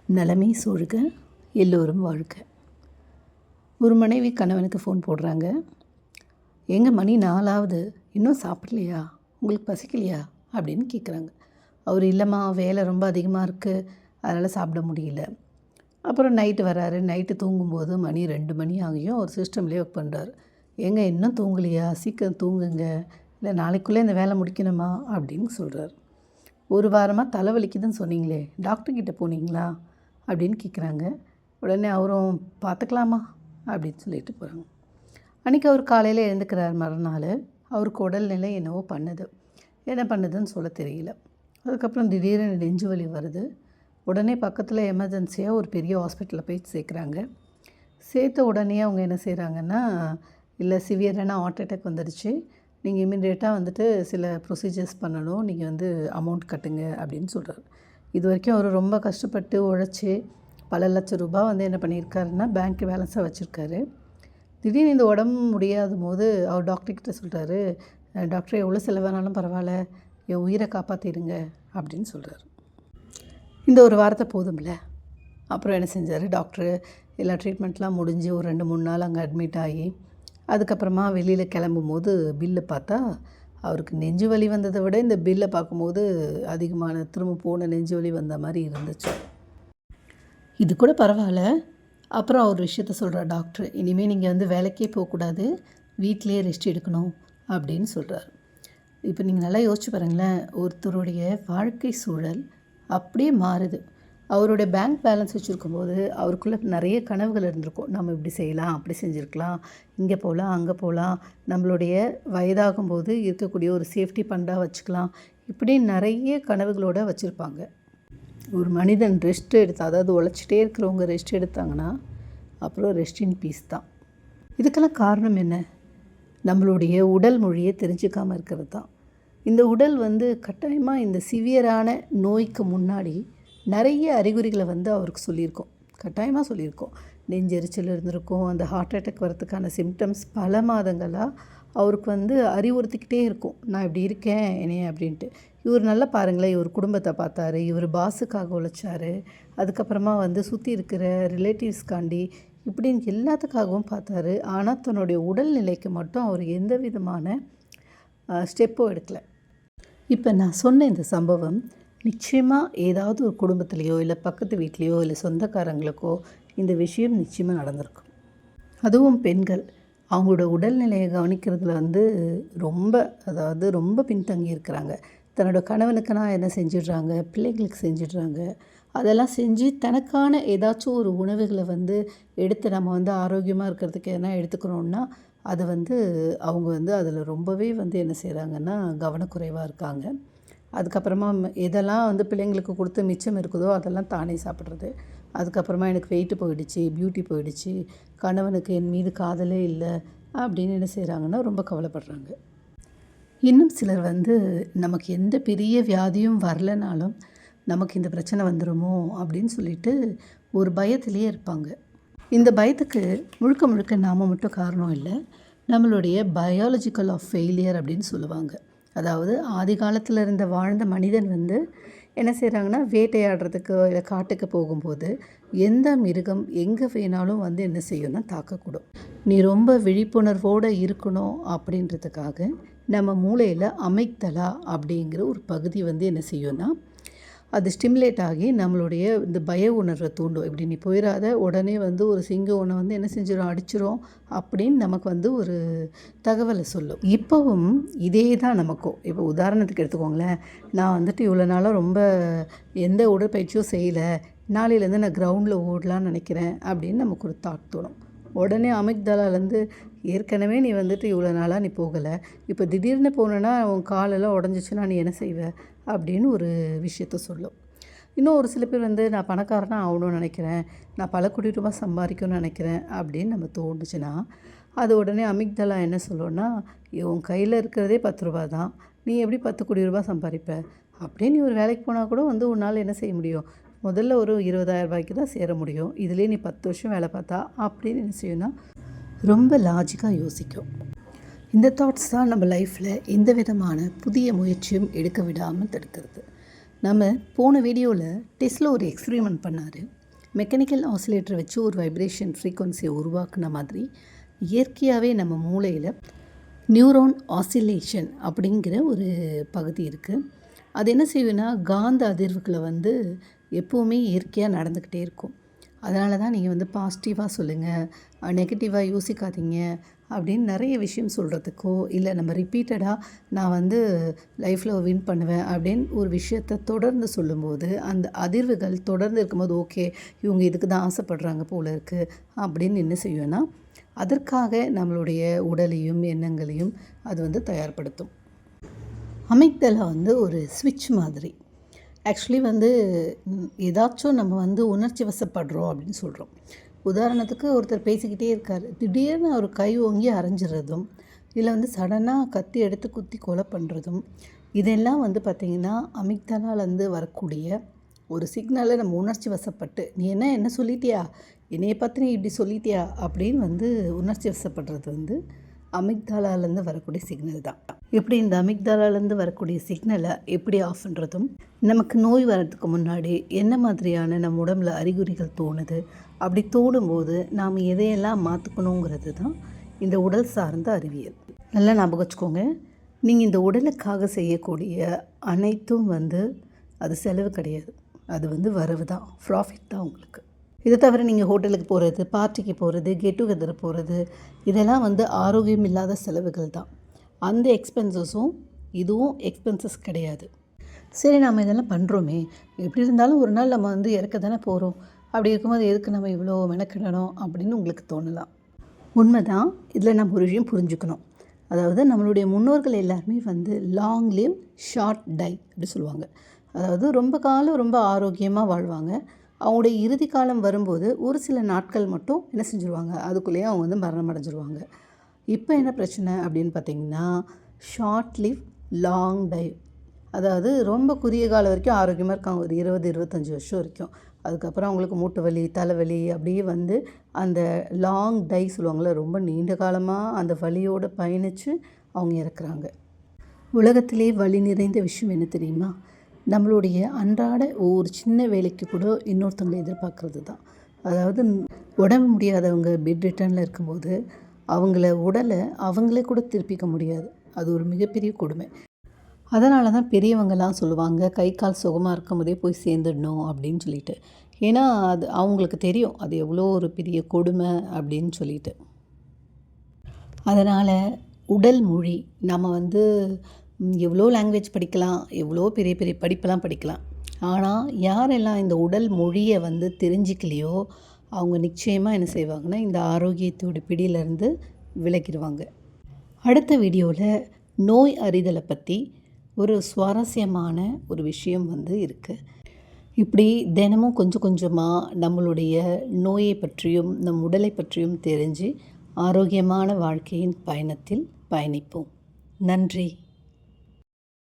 நலமே சூழ்க, எல்லோரும் வாழ்க. ஒரு மனைவி கணவனுக்கு ஃபோன் போடுறாங்க. "எங்க மணி 4 இன்னும் சாப்பிடலையா? உங்களுக்கு பசிக்கலையா?" அப்படின்னு கேட்குறாங்க. அவர், "இல்லைம்மா, வேலை ரொம்ப அதிகமாக இருக்குது, அதனால் சாப்பிட முடியல." அப்புறம் நைட்டு வராரு. நைட்டு தூங்கும்போது மணி 2 மணி ஆகியும் அவர் சிஸ்டம்லேயே ஒர்க் பண்ணுறாரு. "ஏங்க இன்னும் தூங்கலையா? சீக்கிரம் தூங்குங்க, இல்லை நாளைக்குள்ளே இந்த வேலை முடிக்கணுமா?" அப்படின்னு சொல்கிறார். "ஒரு வாரமாக தலைவலிக்குதுன்னு சொன்னீங்களே, டாக்டர்கிட்ட போனீங்களா?" அப்படின்னு கேட்குறாங்க. உடனே அவரும், "பார்த்துக்கலாமா?" அப்படின்னு சொல்லிட்டு போகிறாங்க. அன்றைக்கி அவர் காலையில் எழுந்துக்கிறார். மறுநாள் அவருக்கு உடல்நிலை என்னவோ பண்ணுது. என்ன பண்ணுதுன்னு சொல்ல தெரியல. அதுக்கப்புறம் திடீர்னு நெஞ்சு வலி வருது. உடனே பக்கத்தில் எமர்ஜென்சியாக ஒரு பெரிய ஹாஸ்பிட்டலில் போய் சேர்க்குறாங்க. சேர்த்த உடனே அவங்க என்ன செய்கிறாங்கன்னா, "இல்லை, சிவியரான ஹார்ட் அட்டாக் வந்துடுச்சு, நீங்கள் இம்மிடியேட்டாக வந்துட்டு சில ப்ரொசீஜர்ஸ் பண்ணணும், நீங்கள் அமௌண்ட் கட்டுங்க" அப்படின்னு சொல்கிறார். இது வரைக்கும் அவர் ரொம்ப கஷ்டப்பட்டு உழைச்சி பல லட்சம் ரூபாய் என்ன பண்ணியிருக்காருன்னா பேங்க் பேலன்ஸாக வச்சுருக்காரு. திடீர்னு இந்த உடம்பு முடியாத போது அவர் டாக்டர்கிட்ட சொல்கிறாரு, "டாக்டர், எவ்வளோ செலவானாலும் பரவாயில்ல, என் உயிரை காப்பாற்றிடுங்க" அப்படின்னு சொல்கிறாரு. இந்த ஒரு வார்த்தை போதும்ல. அப்புறம் என்ன செஞ்சார் டாக்டரு, எல்லா ட்ரீட்மெண்ட்லாம் முடிஞ்சு ஒரு 2-3 நாள் அங்கே அட்மிட் ஆகி அதுக்கப்புறமா வெளியில் கிளம்பும்போது பில்லு பார்த்தா, அவருக்கு நெஞ்சு வலி வந்ததை விட இந்த பில்லை பார்க்கும்போது அதிகமான திரும்ப போன நெஞ்சு வலி வந்த மாதிரி இருந்துச்சு. இது கூட பரவாயில்ல. அப்புறம் அவர் விஷயத்த சொல்கிறார் டாக்டர், "இனிமேல் நீங்கள் வேலைக்கே போகக்கூடாது, வீட்டிலே ரெஸ்ட் எடுக்கணும்" அப்படின்னு சொல்கிறார். இப்போ நீங்கள் நல்லா யோசிச்சு பாருங்களேன், ஒருத்தருடைய வாழ்க்கை சூழல் அப்படியே மாறுது. அவருடைய பேங்க் பேலன்ஸ் வச்சுருக்கும்போது அவருக்குள்ளே நிறைய கனவுகள் இருந்திருக்கும். நம்ம இப்படி செய்யலாம், அப்படி செஞ்சுருக்கலாம், இங்கே போகலாம், அங்கே போகலாம், நம்மளுடைய வயதாகும்போது இருக்கக்கூடிய ஒரு சேஃப்டி ஃபண்டாக வச்சுக்கலாம், இப்படி நிறைய கனவுகளோடு வச்சுருப்பாங்க. ஒரு மனிதன் ரெஸ்ட் எடுத்து, அதாவது உழைச்சிட்டே இருக்கிறவங்க ரெஸ்ட் எடுத்தாங்கன்னா அப்புறம் ரெஸ்ட் இன் பீஸ் தான். இதுக்கெல்லாம் காரணம் என்ன? நம்மளுடைய உடல் மொழியை தெரிஞ்சுக்காமல் இருக்கிறது தான். இந்த உடல் கட்டாயமாக இந்த சிவியரான நோய்க்கு முன்னாடி நிறைய அறிகுறிகளை அவருக்கு சொல்லியிருக்கோம், கட்டாயமாக சொல்லியிருக்கோம். நெஞ்செரிச்சல் இருந்திருக்கும், அந்த ஹார்ட் அட்டாக் வரதுக்கான சிம்டம்ஸ் பல மாதங்களாக அவருக்கு அறிவுறுத்திக்கிட்டே இருக்கும், நான் இப்படி இருக்கேன் என்னைய அப்படின்ட்டு. இவர் நல்லா பாருங்களேன், இவர் குடும்பத்தை பார்த்தாரு, இவர் பாஸுக்காக உழைச்சார், அதுக்கப்புறமா சுற்றி இருக்கிற ரிலேட்டிவ்ஸ்காண்டி இப்படின்னு எல்லாத்துக்காகவும் பார்த்தாரு. ஆனால் தன்னுடைய உடல்நிலைக்கு மட்டும் அவர் எந்த விதமான ஸ்டெப்பும் எடுக்கலை. இப்போ நான் சொன்ன இந்த சம்பவம் நிச்சயமாக ஏதாவது ஒரு குடும்பத்துலேயோ இல்லை பக்கத்து வீட்லேயோ இல்லை சொந்தக்காரங்களுக்கோ இந்த விஷயம் நிச்சயமாக நடந்திருக்கும். அதுவும் பெண்கள் அவங்களோட உடல்நிலையை கவனிக்கிறதுல ரொம்ப பின்தங்கி இருக்கிறாங்க. தன்னோட கணவனுக்குனா என்ன செஞ்சிடுறாங்க, பிள்ளைங்களுக்கு செஞ்சிடுறாங்க. அதெல்லாம் செஞ்சு தனக்கான ஏதாச்சும் ஒரு உணவுகளை எடுத்து நம்ம ஆரோக்கியமாக இருக்கிறதுக்கு எதனா எடுத்துக்கணுன்னா அது அவங்க அதில் ரொம்பவே என்ன செய்கிறாங்கன்னா கவனக்குறைவாக இருக்காங்க. அதுக்கப்புறமா எதெல்லாம் பிள்ளைங்களுக்கு கொடுத்து மிச்சம் இருக்குதோ அதெல்லாம் தானே சாப்பிட்றது. அதுக்கப்புறமா எனக்கு வெயிட்டு போயிடுச்சு, பியூட்டி போயிடுச்சு, கணவனுக்கு என் மீது காதலே இல்லை அப்படின்னு என்ன செய்கிறாங்கன்னா ரொம்ப கவலைப்படுறாங்க. இன்னும் சிலர் நமக்கு எந்த பெரிய வியாதியும் வரலைனாலும் நமக்கு இந்த பிரச்சனை வந்துடுமோ அப்படின்னு சொல்லிட்டு ஒரு பயத்திலே இருப்பாங்க. இந்த பயத்துக்கு முழுக்க முழுக்க நாம் மட்டும் காரணம் இல்லை, நம்மளுடைய பயாலஜிக்கல் ஆஃப் ஃபெயிலியர் அப்படின்னு சொல்லுவாங்க. அதாவது ஆதி காலத்தில் இருந்த வாழ்ந்த மனிதன் என்ன செய்கிறாங்கன்னா, வேட்டையாடுறதுக்கு இல்லை காட்டுக்கு போகும்போது எந்த மிருகம் எங்கே வேணாலும் என்ன செய்யும்னா தாக்கக்கூடும். நீ ரொம்ப விழிப்புணர்வோடு இருக்கணும் அப்படின்றதுக்காக நம்ம மூளையில் அமைக்தலா அப்படிங்கிற ஒரு பகுதி என்ன செய்யும்னா அது ஸ்டிமுலேட் ஆகி நம்மளுடைய இந்த பய உணர்வை தூண்டும். இப்படி நீ போயிடாத, உடனே ஒரு சிங்கம் ஒன்று என்ன செஞ்சிடும், அடிச்சிடும் அப்படின்னு நமக்கு ஒரு தகவலை சொல்லும். இப்போவும் இதே தான் நமக்கும். இப்போ உதாரணத்துக்கு எடுத்துக்கோங்களேன், நான் இவ்வளோ நாளாக ரொம்ப எந்த உடற்பயிற்சியும் செய்யலை, நாளையிலேருந்து நான் கிரவுண்டில் ஓடலான்னு நினைக்கிறேன் அப்படின்னு நமக்கு ஒரு தாட் தோணும். உடனே அமிக்தலாலேருந்து, ஏற்கனவே நீ இவ்வளோ நாளாக நீ போகலை, இப்போ திடீர்னு போனேன்னா உன் காலெல்லாம் உடஞ்சிச்சுன்னா நீ என்ன செய்வ அப்படின்னு ஒரு விஷயத்த சொல்லும். இன்னும் ஒரு சில பேர் நான் பணக்காரனாக ஆகணும்னு நினைக்கிறேன், நான் பல கோடி ரூபாய் சம்பாதிக்கணும்னு நினைக்கிறேன் அப்படின்னு நம்ம தோணுச்சுன்னா அது உடனே அமிக்தலா என்ன சொல்லுன்னா, உன் கையில் இருக்கிறதே 10 ரூபா தான், நீ எப்படி 10 கோடி ரூபாய் சம்பாதிப்ப, அப்படியே நீ ஒரு வேலைக்கு போனால் கூட உன்னால் என்ன செய்ய முடியும், முதல்ல ஒரு 20,000 ரூபாய்க்கு தான் சேர முடியும், இதுலேயே நீ 10 வருஷம் வேலை பார்த்தா அப்படின்னு என்ன செய்யும்னா ரொம்ப லாஜிக்காக யோசிக்கும். இந்த தாட்ஸ் தான் நம்ம லைஃப்பில் எந்த விதமான புதிய முயற்சியும் எடுக்க விடாமல் தடுக்கிறது. நம்ம போன வீடியோவில் டெஸ்லா ஒரு எக்ஸ்பெரிமெண்ட் பண்ணார். மெக்கானிக்கல் ஆசிலேட்டரை வச்சு ஒரு வைப்ரேஷன் ஃப்ரீக்வன்சியை உருவாக்குன மாதிரி இயற்கையாகவே நம்ம மூளையில் நியூரான் ஆசிலேஷன் அப்படிங்கிற ஒரு பகுதி இருக்குது. அது என்ன செய்யுன்னா காந்த அதிர்வுகளை எப்போவுமே இயற்கையாக நடந்துக்கிட்டே இருக்கும். அதனால தான் நீங்கள் பாசிட்டிவாக சொல்லுங்கள், நெகட்டிவாக யோசிக்காதீங்க அப்படின்னு நிறைய விஷயம் சொல்கிறதுக்கோ, இல்லை நம்ம ரிப்பீட்டடாக நான் லைஃப்பில் வின் பண்ணுவேன் அப்படின்னு ஒரு விஷயத்தை தொடர்ந்து சொல்லும்போது அந்த அதிர்வுகள் தொடர்ந்து இருக்கும்போது ஓகே இவங்க இதுக்கு தான் ஆசைப்படுறாங்க போல இருக்குது அப்படின்னு என்ன செய்யும்னா அதற்காக நம்மளுடைய உடலையும் எண்ணங்களையும் அது தயார்படுத்தும். அமிக்டலா ஒரு ஸ்விட்ச் மாதிரி. ஆக்சுவலி ஏதாச்சும் நம்ம உணர்ச்சி வசப்படுறோம் அப்படின்னு சொல்கிறோம். உதாரணத்துக்கு ஒருத்தர் பேசிக்கிட்டே இருக்கார், திடீர்னு அவர் கை ஓங்கி அரைஞ்சிடுறதும், இல்லை சடனாக கத்தி எடுத்து குத்தி கொலை பண்ணுறதும், இதெல்லாம் பார்த்திங்கன்னா அமிக்டலாலேருந்து வரக்கூடிய ஒரு சிக்னலை நம்ம உணர்ச்சி வசப்பட்டு நீ என்ன சொல்லிட்டியா, என்னையை பற்றி நீ இப்படி சொல்லிட்டியா அப்படின்னு உணர்ச்சி வசப்படுறது அமிக்டாலாலேருந்து வரக்கூடிய சிக்னல் தான். எப்படி இந்த அமிக்டாலாலேருந்து வரக்கூடிய சிக்னலை எப்படி ஆஃப் பண்ணுறதும், நமக்கு நோய் வர்றதுக்கு முன்னாடி என்ன மாதிரியான நம்ம உடம்புல அறிகுறிகள் தோணுது, அப்படி தோணும்போது நாம் எதையெல்லாம் மாற்றிக்கணுங்கிறது தான் இந்த உடல் சார்ந்த அறிவியல். நல்லா ஞாபகம் வச்சுக்கோங்க, நீங்கள் இந்த உடலுக்காக செய்யக்கூடிய அனைத்தும் அது செலவு கிடையாது, அது வரவு தான், ப்ராஃபிட் தான் உங்களுக்கு. இதை தவிர நீங்கள் ஹோட்டலுக்கு போகிறது, பார்ட்டிக்கு போகிறது, கெட் டுகெதர் போகிறது, இதெல்லாம் ஆரோக்கியம் இல்லாத செலவுகள் தான். அந்த எக்ஸ்பென்சஸும் இதுவும் எக்ஸ்பென்சஸ் கிடையாது. சரி நாம் இதெல்லாம் பண்ணுறோமே, எப்படி இருந்தாலும் ஒரு நாள் நம்ம இறக்க தானே போகிறோம், அப்படி இருக்கும்போது எதுக்கு நம்ம இவ்வளோ மெனக்கிடணும் அப்படின்னு உங்களுக்கு தோணலாம். உண்மை தான். இதில் நம்ம ஒரு விஷயம் புரிஞ்சுக்கணும். அதாவது நம்மளுடைய முன்னோர்கள் எல்லாருமே லாங் லிவ் ஷார்ட் டை அப்படி சொல்லுவாங்க. அதாவது ரொம்ப காலம் ரொம்ப ஆரோக்கியமாக வாழ்வாங்க. அவங்களுடைய இறுதி காலம் வரும்போது ஒரு சில நாட்கள் மட்டும் என்ன செஞ்சுருவாங்க, அதுக்குள்ளேயே அவங்க மரணம் அடைஞ்சிருவாங்க. இப்போ என்ன பிரச்சனை அப்படின்னு பார்த்திங்கன்னா ஷார்ட் லிவ் லாங் டை. அதாவது ரொம்ப குறுகிய காலம் வரைக்கும் ஆரோக்கியமாக இருக்காங்க, ஒரு 20-25 வருஷம் வரைக்கும். அதுக்கப்புறம் அவங்களுக்கு மூட்டு வலி, தலைவலி அப்படியே அந்த லாங் டை சொல்லுவாங்கள்ல, ரொம்ப நீண்ட காலமாக அந்த வலியோடு பயணித்து அவங்க இறக்குறாங்க. உலகத்திலே வலி நிறைந்த விஷயம் என்ன தெரியுமா, நம்மளுடைய அன்றாட ஒரு சின்ன வேலைக்கு கூட இன்னொருத்தவங்களை எதிர்பார்க்குறது தான். அதாவது உடம்பு முடியாதவங்க பெட் ரிட்டர்னில் இருக்கும்போது உடலை அவங்களே கூட திருப்பிக்க முடியாது. அது ஒரு மிகப்பெரிய கொடுமை. அதனால தான் பெரியவங்கள்லாம் சொல்லுவாங்க கை கால் சுகமாக இருக்கும் போதே போய் சேர்ந்துடணும் அப்படின்னு சொல்லிட்டு. ஏன்னா அது அவங்களுக்கு தெரியும் அது எவ்வளோ ஒரு பெரிய கொடுமை அப்படின்னு சொல்லிட்டு. அதனால் உடல் மொழி நம்ம எவ்வளோ லாங்குவேஜ் படிக்கலாம், எவ்வளோ பெரிய பெரிய படிப்பெல்லாம் படிக்கலாம். ஆனால் யாரெல்லாம் இந்த உடல் மொழியை தெரிஞ்சிக்கலையோ அவங்க நிச்சயமாக என்ன செய்வாங்கன்னா இந்த ஆரோக்கியத்தோட பிடியிலேருந்து விலகிடுவாங்க. அடுத்த வீடியோவில் நோய் அறிதலை பற்றி ஒரு சுவாரஸ்யமான ஒரு விஷயம் இருக்குது. இப்படி தினமும் கொஞ்சம் கொஞ்சமாக நம்மளுடைய நோயை பற்றியும் நம் உடலை பற்றியும் தெரிஞ்சு ஆரோக்கியமான வாழ்க்கையின் பயணத்தில் பயணிப்போம். நன்றி.